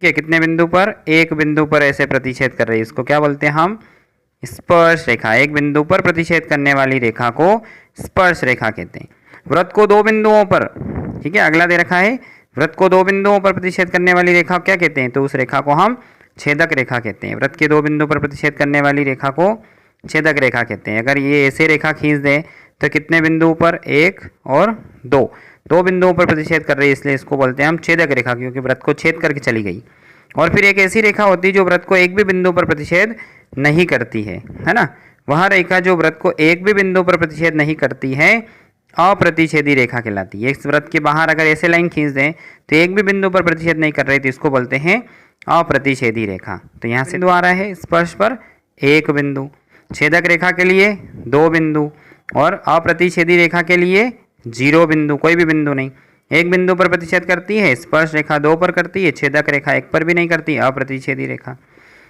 ठीक है, कितने बिंदु पर? एक बिंदु पर ऐसे प्रतिच्छेद कर रही है, इसको क्या बोलते हैं हम? स्पर्श रेखा। एक बिंदु पर प्रतिच्छेद करने वाली रेखा को स्पर्श रेखा कहते हैं। वृत्त को दो बिंदुओं पर, ठीक है, अगला दे रखा है, वृत्त को दो बिंदुओं पर प्रतिच्छेद करने वाली रेखा क्या कहते हैं? तो उस रेखा को हम छेदक रेखा कहते हैं। वृत्त के दो बिंदु पर प्रतिच्छेद करने वाली रेखा को छेदक रेखा कहते हैं। अगर ये ऐसे रेखा खींच दें तो कितने बिंदुओं पर? एक और दो, दो बिंदुओं पर प्रतिच्छेद कर रही है, इसलिए इसको बोलते हैं हम छेदक रेखा, क्योंकि वृत्त को छेद करके चली गई। और फिर एक ऐसी रेखा होती है जो वृत्त को एक भी बिंदु पर प्रतिच्छेद नहीं करती है ना? वह रेखा जो वृत्त को एक भी बिंदु पर प्रतिच्छेद नहीं करती है अप्रतिच्छेदी रेखा कहलाती है। इस वृत्त के बाहर अगर ऐसे लाइन खींच दें तो एक भी बिंदु पर प्रतिच्छेद नहीं कर रही, तो इसको बोलते हैं अप्रतिच्छेदी रेखा। तो यहाँ से आ रहा है स्पर्श पर एक बिंदु, छेदक रेखा के लिए दो बिंदु और अप्रतिच्छेदी रेखा के लिए 0 बिंदु, कोई भी बिंदु नहीं। एक बिंदु पर प्रतिच्छेद करती है स्पर्श रेखा, 2 पर करती है, छेदक रेखा 1 पर भी नहीं करती, अप्रतिच्छेदी रेखा।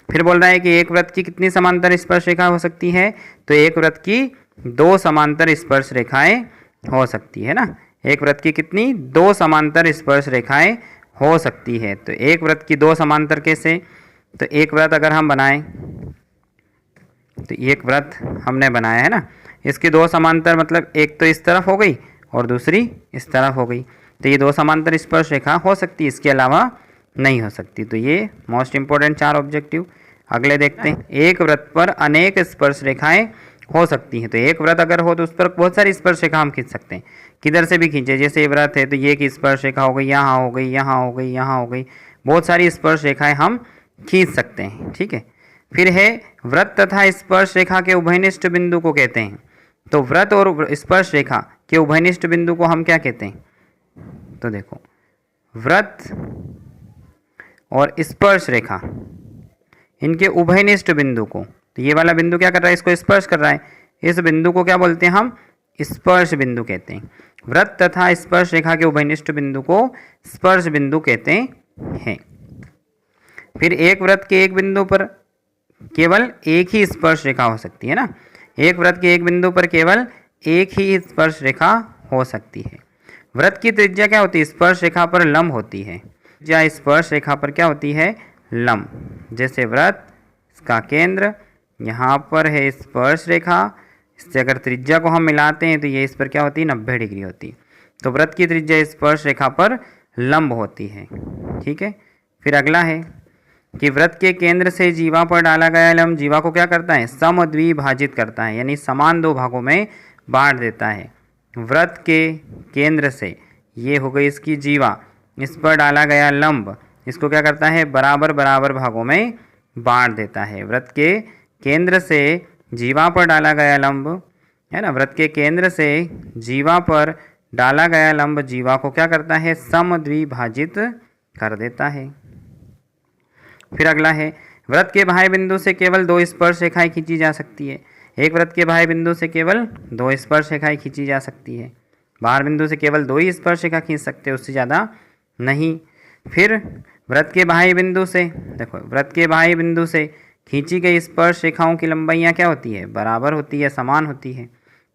फिर बोल रहा है कि एक वृत्त की कितनी समांतर स्पर्श रेखा हो सकती है? तो एक वृत्त की 2 समांतर स्पर्श रेखाएं हो सकती है ना। एक वृत्त की कितनी? 2 समांतर स्पर्श रेखाएं हो सकती है। तो एक वृत्त की 2 समांतर कैसे? तो एक वृत्त अगर हम बनाएं, तो एक वृत्त हमने बनाया है ना, इसकी 2 समांतर मतलब एक तो इस तरफ हो गई और दूसरी इस तरफ हो गई, तो ये 2 समांतर स्पर्श रेखा हो सकती है, इसके अलावा नहीं हो सकती। तो ये मोस्ट इंपॉर्टेंट 4 ऑब्जेक्टिव। अगले देखते हैं, एक वृत्त पर अनेक स्पर्श रेखाएं हो सकती हैं। तो एक वृत्त अगर हो तो उस पर बहुत सारी स्पर्श रेखा हम खींच सकते हैं, किधर से भी खींचे। जैसे ये वृत्त है तो ये की स्पर्श रेखा हो गई, यहाँ हो गई, यहाँ हो गई, यहाँ हो गई, बहुत सारी स्पर्श रेखाएं हम खींच सकते हैं। ठीक है, फिर है वृत्त तथा स्पर्श रेखा के उभयनिष्ठ बिंदु को कहते हैं। तो वृत्त और स्पर्श रेखा के उभयनिष्ठ बिंदु को हम क्या कहते हैं? तो देखो, वृत्त और स्पर्श रेखा इनके उभयनिष्ठ बिंदु को, तो ये वाला बिंदु क्या कर रहा है? इसको स्पर्श कर रहा है, इस बिंदु को क्या बोलते हैं हम? स्पर्श बिंदु कहते हैं। वृत्त तथा स्पर्श रेखा के उभयनिष्ठ बिंदु को स्पर्श बिंदु कहते हैं। फिर एक वृत्त के एक बिंदु पर केवल एक ही स्पर्श रेखा हो सकती है ना। एक वृत्त के एक बिंदु पर केवल एक ही स्पर्श रेखा हो सकती है। वृत्त की त्रिज्या क्या होती है? स्पर्श रेखा पर लंब होती है। त्रिज्या स्पर्श रेखा पर क्या होती है? लंब। जैसे वृत्त, इसका केंद्र यहाँ पर है स्पर्श रेखा, इससे अगर त्रिज्या को हम मिलाते हैं तो ये इस पर क्या होती है? 90 डिग्री होती है। तो वृत्त की त्रिज्या स्पर्श रेखा पर लंब होती है। ठीक है, फिर अगला है कि वृत्त के केंद्र से जीवा पर डाला गया लंब जीवा को क्या करता है? समद्विभाजित करता है, यानी समान 2 भागों में बांट देता है। वृत्त के केंद्र से, ये हो गई इसकी जीवा, इस पर डाला गया लंब इसको क्या करता है? बराबर बराबर भागों में बांट देता है। वृत्त के केंद्र से जीवा पर डाला गया लंब है ना, वृत्त के केंद्र से जीवा पर डाला गया लंब जीवा को क्या करता है? समद्विभाजित कर देता है। फिर अगला है, वृत्त के बाह्य बिंदु से केवल 2 स्पर्श रेखाएं खींची जा सकती है। एक वृत्त के बाह्य बिंदु से केवल 2 स्पर्श रेखाएं खींची जा सकती है। बाहर बिंदु से केवल 2 ही स्पर्श रेखा खींच सकते हैं, उससे ज़्यादा नहीं। फिर वृत्त के बाह्य बिंदु से, देखो, वृत्त के बाह्य बिंदु से खींची गई स्पर्श रेखाओं की लंबाइयाँ क्या होती है? बराबर होती है, समान होती है।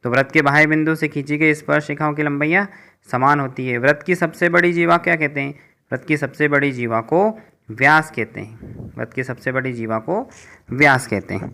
तो वृत्त के बाह्य बिंदु से खींची गई स्पर्श रेखाओं की लंबाइयाँ समान होती है। वृत्त की सबसे बड़ी जीवा क्या कहते हैं? वृत्त की सबसे बड़ी जीवा को व्यास कहते हैं। वृत्त की सबसे बड़ी जीवा को व्यास कहते हैं।